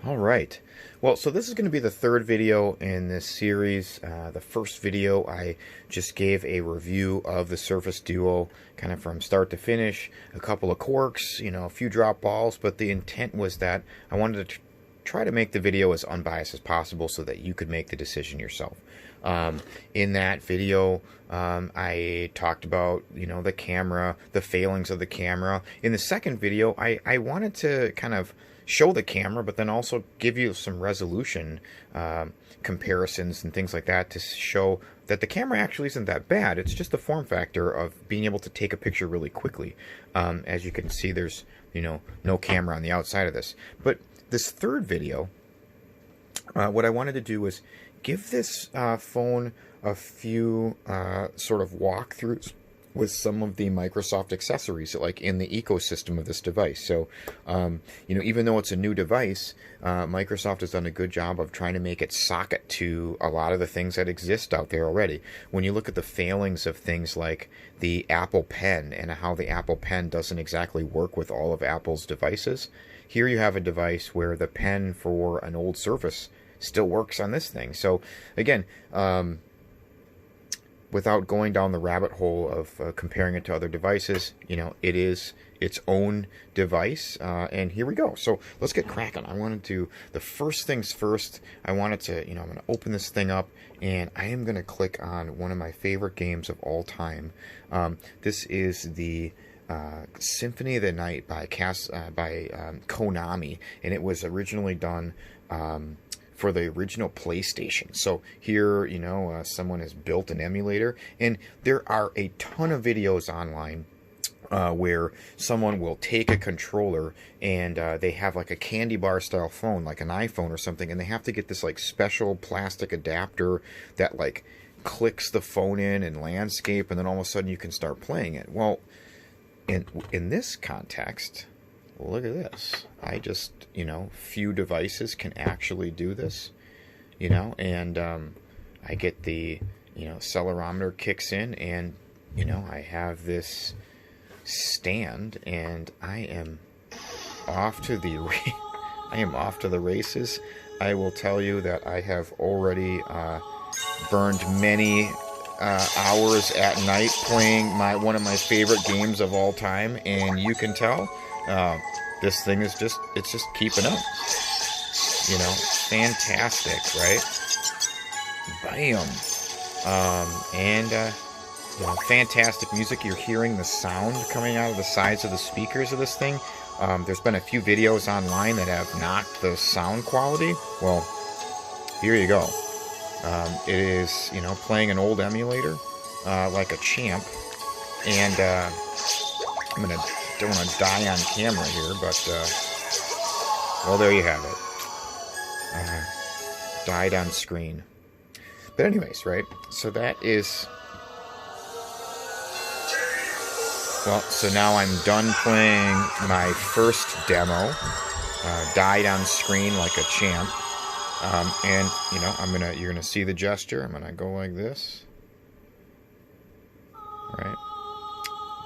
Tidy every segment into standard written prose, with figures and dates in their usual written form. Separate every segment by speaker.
Speaker 1: All right. Well, so this is going to be the third video in this series. The first video, I just gave a review of the Surface Duo, kind of from start to finish, a couple of quirks, a few drop balls, but the intent was that I wanted to try to make the video as unbiased as possible so that you could make the decision yourself. In that video, I talked about, the camera, the failings of the camera. In the second video, I wanted to kind of show the camera, but then also give you some resolution comparisons and things like that to show that the camera actually isn't that bad. It's just the form factor of being able to take a picture really quickly. As you can see, there's no camera on the outside of this. But this third video, what I wanted to do was give this phone a few sort of walkthroughs with some of the Microsoft accessories, like in the ecosystem of this device. So, even though it's a new device, Microsoft has done a good job of trying to make it socket to a lot of the things that exist out there already. When you look at the failings of things like the Apple Pen and how the Apple Pen doesn't exactly work with all of Apple's devices, here you have a device where the pen for an old Surface still works on this thing. So, again, without going down the rabbit hole of comparing it to other devices, it is its own device. And here we go. So let's get cracking. I wanted to, the first things first, I wanted to, I'm going to open this thing up and I am going to click on one of my favorite games of all time. This is the Symphony of the Night by Konami, and it was originally done for the original PlayStation. So here, someone has built an emulator, and there are a ton of videos online where someone will take a controller and they have like a candy bar style phone, like an iPhone or something, and they have to get this like special plastic adapter that like clicks the phone in landscape, and then all of a sudden you can start playing it. Well, in this context, look at this. I just, few devices can actually do this, and I get the, accelerometer kicks in, and, I have this stand, and I am off to the races. I will tell you that I have already burned many hours at night playing one of my favorite games of all time, and you can tell this thing is just keeping up. Fantastic, right? Bam. Fantastic music. You're hearing the sound coming out of the sides of the speakers of this thing. There's been a few videos online that have knocked the sound quality. Well, here you go. It is, playing an old emulator like a champ. And don't want to die on camera here, but, well, there you have it. Died on screen. But anyways, right? So that is... Well, so now I'm done playing my first demo. Died on screen like a champ. And, you're gonna see the gesture. I'm gonna go like this. Right?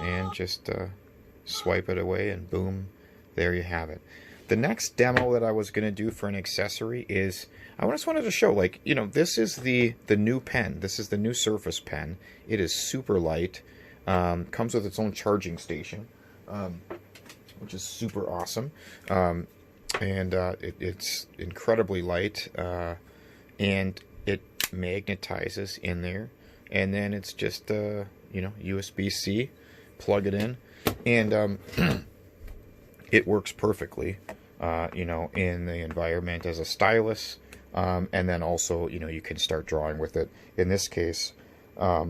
Speaker 1: And just swipe it away, and boom, there you have it. The next demo that I was gonna do for an accessory is, I just wanted to show, this is the new pen. This is the new Surface Pen. It is super light. Comes with its own charging station, which is super awesome. And it's incredibly light, and it magnetizes in there, and then it's just USB-C, plug it in, and it works perfectly, in the environment as a stylus, and then also, you can start drawing with it. In this case, what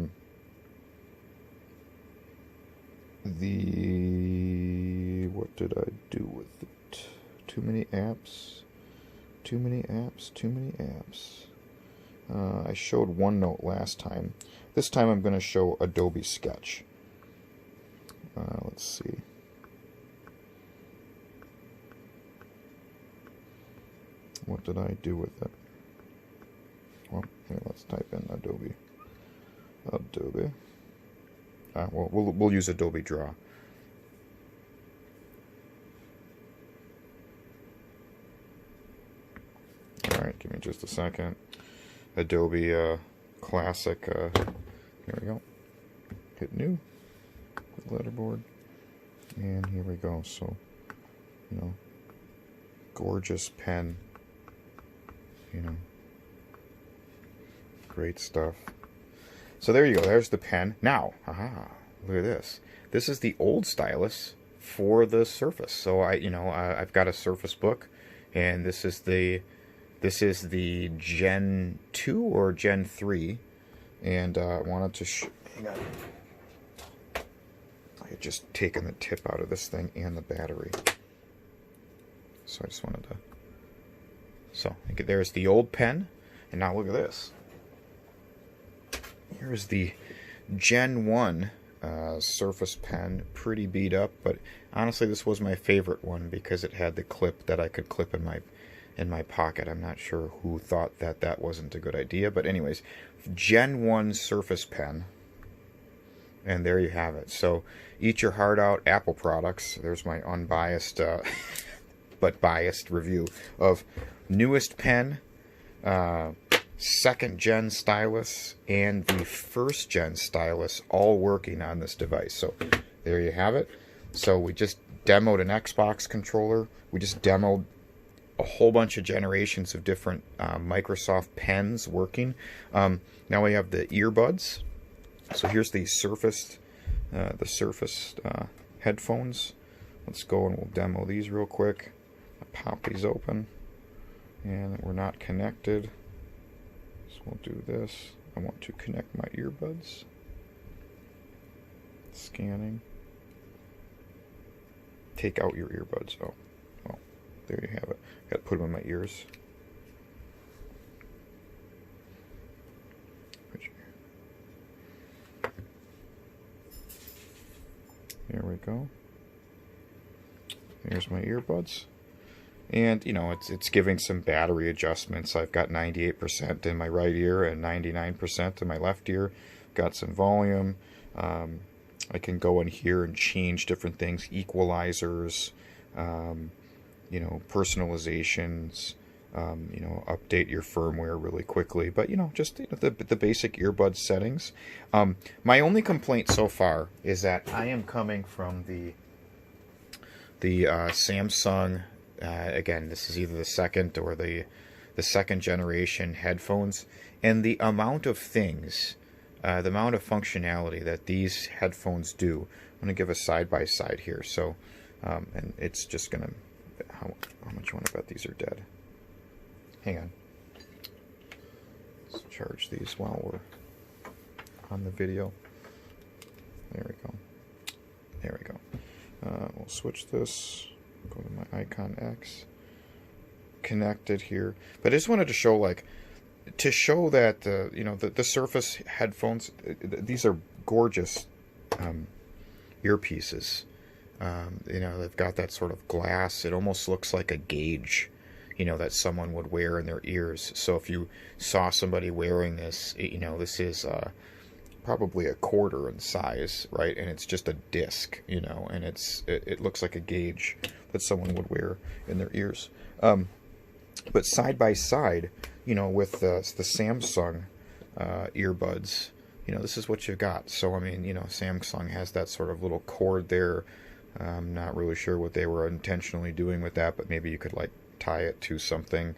Speaker 1: did I do with it? Too many apps. I showed OneNote last time. This time I'm going to show Adobe Sketch. Let's see. What did I do with it? Well, here, let's type in Adobe. Well, we'll use Adobe Draw. Give me just a second. Adobe Classic. Here we go. Hit new. Letterboard. And here we go. So, you know, gorgeous pen. You know, great stuff. So there you go. There's the pen. Now, look at this. This is the old stylus for the Surface. So I've got a Surface Book, and this is the Gen 2 or Gen 3, and I wanted to hang on. I had just taken the tip out of this thing and the battery, so I just wanted to. So there's the old pen, and now look at this. Here's the Gen 1 Surface pen, pretty beat up, but honestly this was my favorite one because it had the clip that I could clip in my pocket. I'm not sure who thought that that wasn't a good idea, but anyways, Gen 1 Surface pen, and there you have it. So eat your heart out, Apple products. There's my unbiased but biased review of newest pen, second gen stylus, and the first gen stylus, all working on this device. So there you have it. So we just demoed an Xbox controller. We just demoed a whole bunch of generations of different Microsoft pens working. Now we have the earbuds. So here's the Surface headphones. Let's go and we'll demo these real quick. I'll pop these open, and we're not connected. So we'll do this. I want to connect my earbuds. Scanning. Take out your earbuds. Oh, well, there you have it. Got to put them in my ears. There we go. Here's my earbuds. And, you know, it's giving some battery adjustments. I've got 98% in my right ear and 99% in my left ear. Got some volume. I can go in here and change different things. Equalizers, you know, personalizations, you know, update your firmware really quickly. But, you know, just the basic earbud settings. My only complaint so far is that I am coming from the Samsung. Again, this is either the second or the second generation headphones, and the amount of things, the amount of functionality that these headphones do. I'm going to give a side-by-side here. So, and it's just going to, how much you want to bet these are dead? Hang on. Let's charge these while we're on the video. There we go. There we go. We'll switch this. Go to my Icon X. Connected here. But I just wanted to show, like, to show that, you know, the Surface headphones, these are gorgeous earpieces. You know, they've got that sort of glass. It almost looks like a gauge, you know, that someone would wear in their ears. So if you saw somebody wearing this, you know, this is probably a quarter in size, right? And it's just a disc, you know, and it looks like a gauge that someone would wear in their ears. But side by side, you know, with the Samsung earbuds, you know, this is what you've got. So, I mean, you know, Samsung has that sort of little cord there. I'm not really sure what they were intentionally doing with that, but maybe you could, like, tie it to something.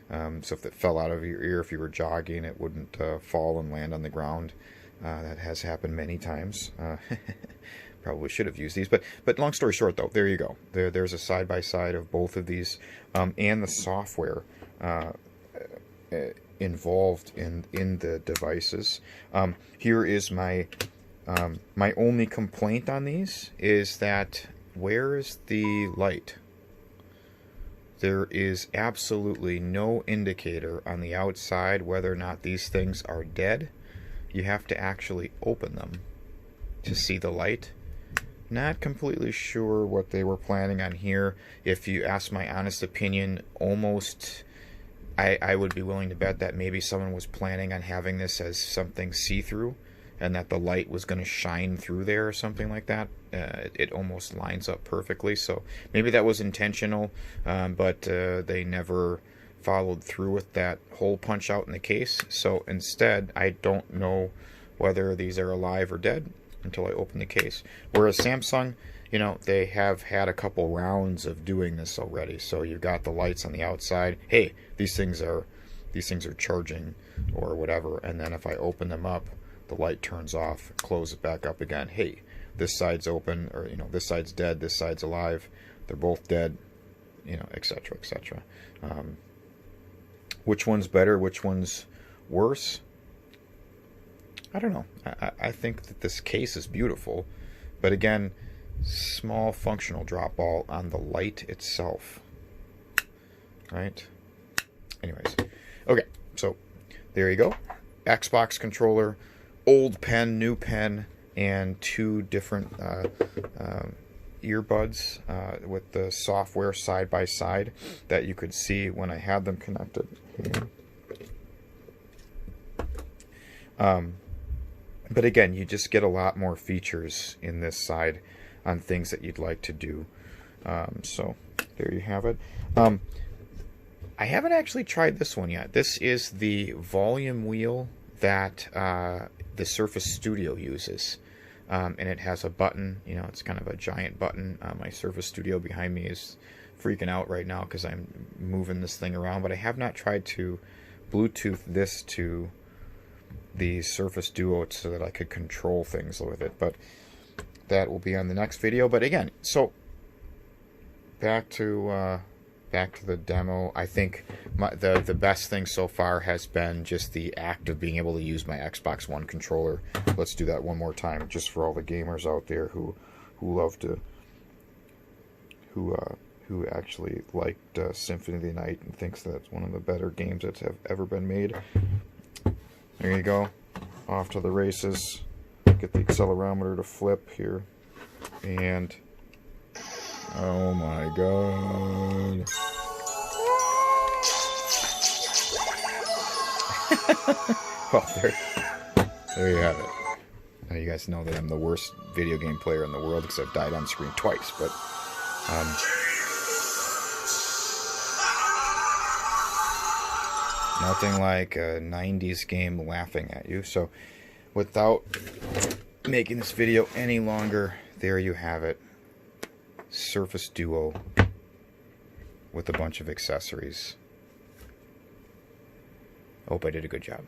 Speaker 1: So if it fell out of your ear, if you were jogging, it wouldn't fall and land on the ground. That has happened many times. Probably should have used these, but long story short, though, there you go. There's a side-by-side of both of these, and the software involved in the devices. Here is my my only complaint on these is that where is the light? There is absolutely no indicator on the outside whether or not these things are dead. You have to actually open them to see the light. Not completely sure what they were planning on here. If you ask my honest opinion, almost I would be willing to bet that maybe someone was planning on having this as something see-through, and that the light was going to shine through there or something like that. It almost lines up perfectly, so maybe that was intentional, but they never followed through with that hole punch out in the case. So instead, I don't know whether these are alive or dead until I open the case. Whereas Samsung, you know, they have had a couple rounds of doing this already. So you've got the lights on the outside. Hey, these things are charging or whatever. And then if I open them up, the light turns off, close it back up again. Hey, this side's open, or you know, this side's dead, this side's alive. They're both dead, you know, etc., etc. Which one's better? Which one's worse? I don't know. I think that this case is beautiful, but again, small functional drop ball on the light itself. Right? Anyways, okay, so there you go. Xbox controller, old pen, new pen, and two different earbuds with the software side by side that you could see when I had them connected. But again, you just get a lot more features in this side on things that you'd like to do. So there you have it. I haven't actually tried this one yet. This is the volume wheel that the Surface Studio uses. And it has a button, you know, it's kind of a giant button. My Surface Studio behind me is freaking out right now because I'm moving this thing around, but I have not tried to Bluetooth this to the Surface Duo so that I could control things with it, but that will be on the next video. But again, so back to the demo. I think the best thing so far has been just the act of being able to use my Xbox One controller. Let's do that one more time, just for all the gamers out there who love to, who actually liked Symphony of the Night and thinks that's one of the better games that have ever been made. There you go. Off to the races. Get the accelerometer to flip here. And oh my god. Well, there you have it. Now you guys know that I'm the worst video game player in the world because I've died on screen twice, but nothing like a 90s game laughing at you. So without making this video any longer, there you have it. Surface Duo with a bunch of accessories. Hope I did a good job.